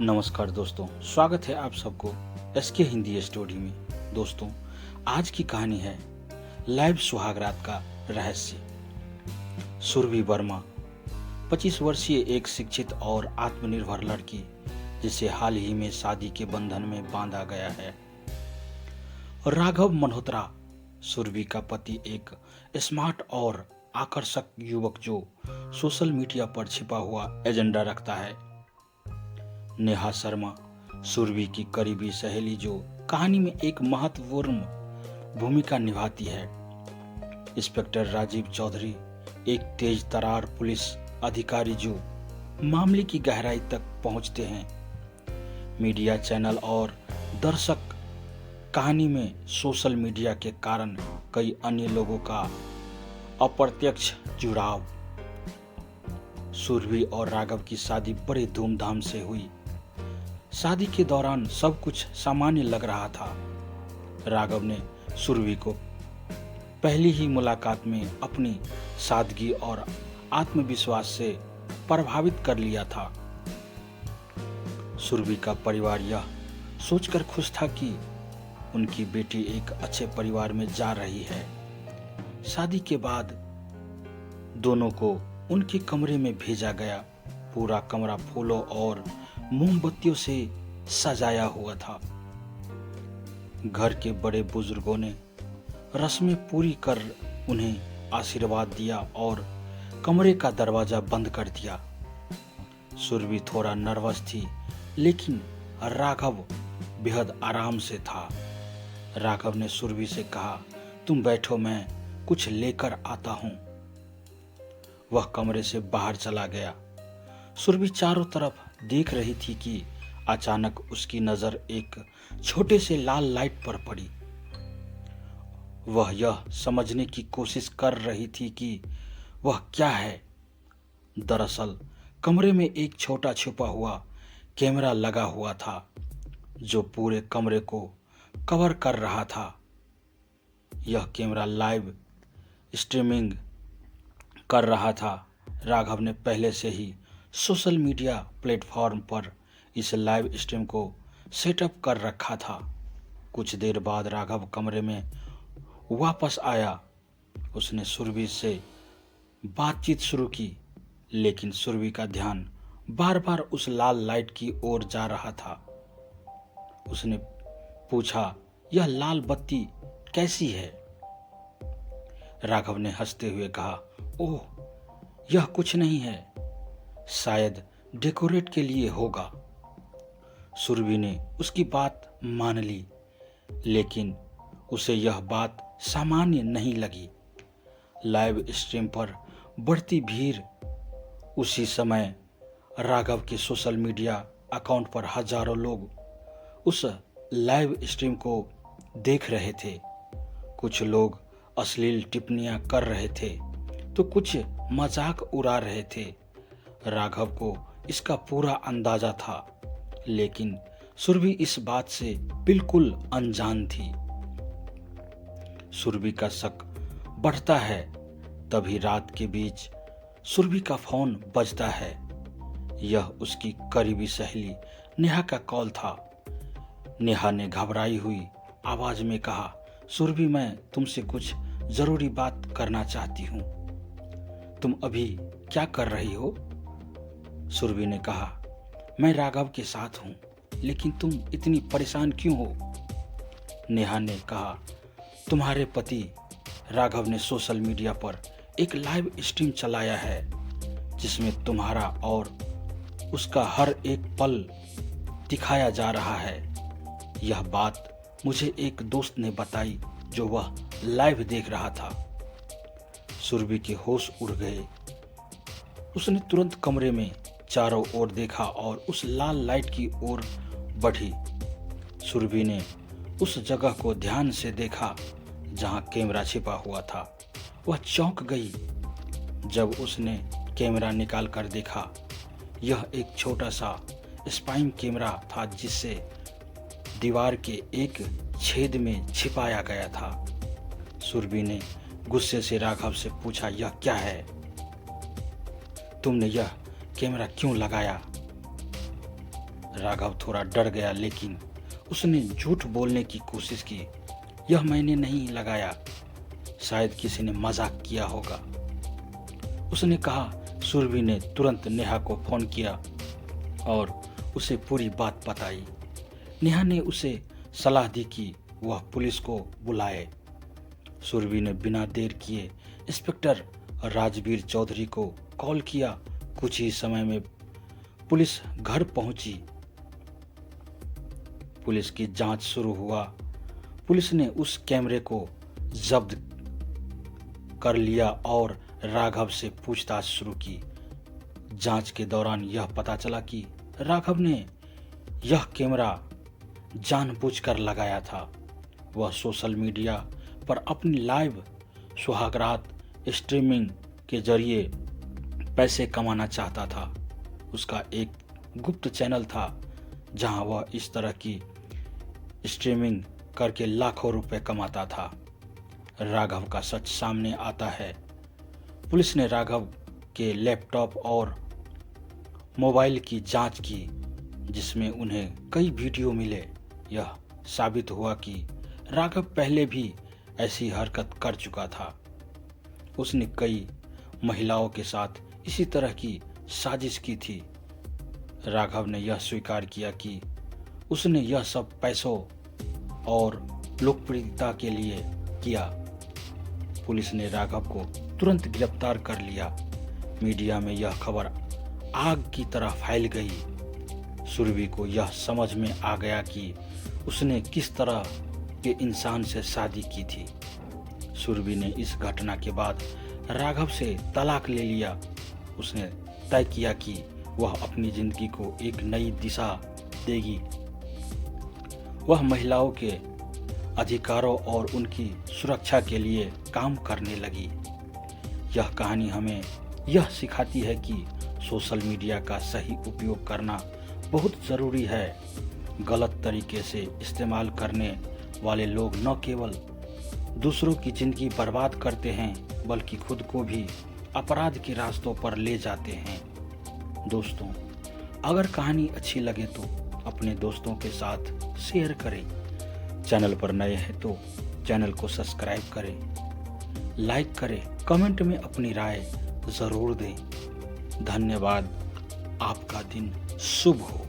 नमस्कार दोस्तों, स्वागत है आप सबको एसके हिंदी स्टोरी में। दोस्तों, आज की कहानी है लाइव सुहागरात का रहस्य। सुरभि वर्मा 25 वर्षीय एक शिक्षित और आत्मनिर्भर लड़की, जिसे हाल ही में शादी के बंधन में बांधा गया है। राघव मल्होत्रा, सुरभि का पति, एक स्मार्ट और आकर्षक युवक जो सोशल मीडिया पर छिपा हुआ एजेंडा रखता है। नेहा शर्मा, सुरभि की करीबी सहेली, जो कहानी में एक महत्वपूर्ण भूमिका निभाती है। इंस्पेक्टर राजीव चौधरी, एक तेज तर्रार पुलिस अधिकारी जो मामले की गहराई तक पहुंचते हैं। मीडिया चैनल और दर्शक, कहानी में सोशल मीडिया के कारण कई अन्य लोगों का अप्रत्यक्ष जुड़ाव। सुरभि और राघव की शादी बड़े धूमधाम से हुई। शादी के दौरान सब कुछ सामान्य लग रहा था। राघव ने सुरभि को पहली ही मुलाकात में अपनी सादगी और आत्मविश्वास से प्रभावित कर लिया था। सुरभि का परिवार यह सोचकर खुश था कि उनकी बेटी एक अच्छे परिवार में जा रही है। शादी के बाद दोनों को उनके कमरे में भेजा गया। पूरा कमरा फूलों और मोमबत्तियों से सजाया हुआ था। घर के बड़े बुजुर्गों ने रस्में पूरी कर उन्हें आशीर्वाद दिया और कमरे का दरवाजा बंद कर दिया। सुरभि थोड़ा नर्वस थी, लेकिन राघव बेहद आराम से था। राघव ने सुरभि से कहा, तुम बैठो, मैं कुछ लेकर आता हूं। वह कमरे से बाहर चला गया। सुरभि चारों तरफ देख रही थी कि अचानक उसकी नजर एक छोटे से लाल लाइट पर पड़ी। वह यह समझने की कोशिश कर रही थी कि वह क्या है। दरअसल कमरे में एक छोटा छुपा हुआ कैमरा लगा हुआ था, जो पूरे कमरे को कवर कर रहा था। यह कैमरा लाइव स्ट्रीमिंग कर रहा था। राघव ने पहले से ही सोशल मीडिया प्लेटफॉर्म पर इस लाइव स्ट्रीम को सेटअप कर रखा था। कुछ देर बाद राघव कमरे में वापस आया। उसने सुरभि से बातचीत शुरू की, लेकिन सुरभि का ध्यान बार बार उस लाल लाइट की ओर जा रहा था। उसने पूछा, यह लाल बत्ती कैसी है? राघव ने हंसते हुए कहा, ओह, यह कुछ नहीं है, शायद डेकोरेट के लिए होगा। सुरभि ने उसकी बात मान ली, लेकिन उसे यह बात सामान्य नहीं लगी। लाइव स्ट्रीम पर बढ़ती भीड़। उसी समय राघव के सोशल मीडिया अकाउंट पर हजारों लोग उस लाइव स्ट्रीम को देख रहे थे। कुछ लोग अश्लील टिप्पणियां कर रहे थे, तो कुछ मजाक उड़ा रहे थे। राघव को इसका पूरा अंदाजा था, लेकिन सुरभि इस बात से बिल्कुल अनजान थी। सुरभि का शक बढ़ता है। तभी रात के बीच सुरभि का फोन बजता है। यह उसकी करीबी सहेली नेहा का कॉल था। नेहा ने घबराई हुई आवाज में कहा, सुरभि, मैं तुमसे कुछ जरूरी बात करना चाहती हूँ। तुम अभी क्या कर रही हो? सुरभि ने कहा, मैं राघव के साथ हूं, लेकिन तुम इतनी परेशान क्यों हो? नेहा ने कहा, तुम्हारे पति राघव ने सोशल मीडिया पर एक लाइव स्ट्रीम चलाया है, जिसमें तुम्हारा और उसका हर एक पल दिखाया जा रहा है। यह बात मुझे एक दोस्त ने बताई, जो वह लाइव देख रहा था। सुरभि के होश उड़ गए। उसने तुरंत कमरे में चारों ओर देखा और उस लाल लाइट की ओर बढ़ी। सुरभि ने उस जगह को ध्यान से देखा जहां कैमरा छिपा हुआ था। वह चौंक गई जब उसने कैमरा निकाल कर देखा। यह एक छोटा सा स्पाइम कैमरा था, जिसे दीवार के एक छेद में छिपाया गया था। सुरभि ने गुस्से से राघव से पूछा, यह क्या है? तुमने यह कैमरा क्यों लगाया? राघव थोड़ा डर गया, लेकिन उसने झूठ बोलने की कोशिश की। यह मैंने नहीं लगाया, शायद किसी ने मजाक किया होगा, उसने कहा। सुरभि ने तुरंत नेहा को फोन किया और उसे पूरी बात बताई। नेहा ने उसे सलाह दी कि वह पुलिस को बुलाए। सुरभि ने बिना देर किए इंस्पेक्टर राजवीर चौधरी को कॉल किया। कुछ ही समय में पुलिस घर पहुंची। पुलिस की जांच शुरू हुआ। पुलिस ने उस कैमरे को जब्त कर लिया और राघव से पूछताछ शुरू की। जांच के दौरान यह पता चला कि राघव ने यह कैमरा जानबूझकर लगाया था। वह सोशल मीडिया पर अपनी लाइव सुहागरात स्ट्रीमिंग के जरिए पैसे कमाना चाहता था। उसका एक गुप्त चैनल था जहां वह इस तरह की स्ट्रीमिंग करके लाखों रुपए कमाता था। राघव का सच सामने आता है। पुलिस ने राघव के लैपटॉप और मोबाइल की जांच की, जिसमें उन्हें कई वीडियो मिले। यह साबित हुआ कि राघव पहले भी ऐसी हरकत कर चुका था। उसने कई महिलाओं के साथ इसी तरह की साजिश की थी। राघव ने यह स्वीकार किया कि उसने यह सब पैसों और लोकप्रियता के लिए किया। पुलिस ने राघव को तुरंत गिरफ्तार कर लिया। मीडिया में यह खबर आग की तरह फैल गई। सुरभि को यह समझ में आ गया कि उसने किस तरह के इंसान से शादी की थी। सुरभि ने इस घटना के बाद राघव से तलाक ले लिया। उसने तय किया कि वह अपनी जिंदगी को एक नई दिशा देगी। वह महिलाओं के अधिकारों और उनकी सुरक्षा के लिए काम करने लगी। यह कहानी हमें यह सिखाती है कि सोशल मीडिया का सही उपयोग करना बहुत ज़रूरी है। गलत तरीके से इस्तेमाल करने वाले लोग न केवल दूसरों की जिंदगी बर्बाद करते हैं, बल्कि खुद को भी अपराध के रास्तों पर ले जाते हैं। दोस्तों, अगर कहानी अच्छी लगे तो अपने दोस्तों के साथ शेयर करें। चैनल पर नए हैं तो चैनल को सब्सक्राइब करें, लाइक करें, कमेंट में अपनी राय ज़रूर दें। धन्यवाद। आपका दिन शुभ हो।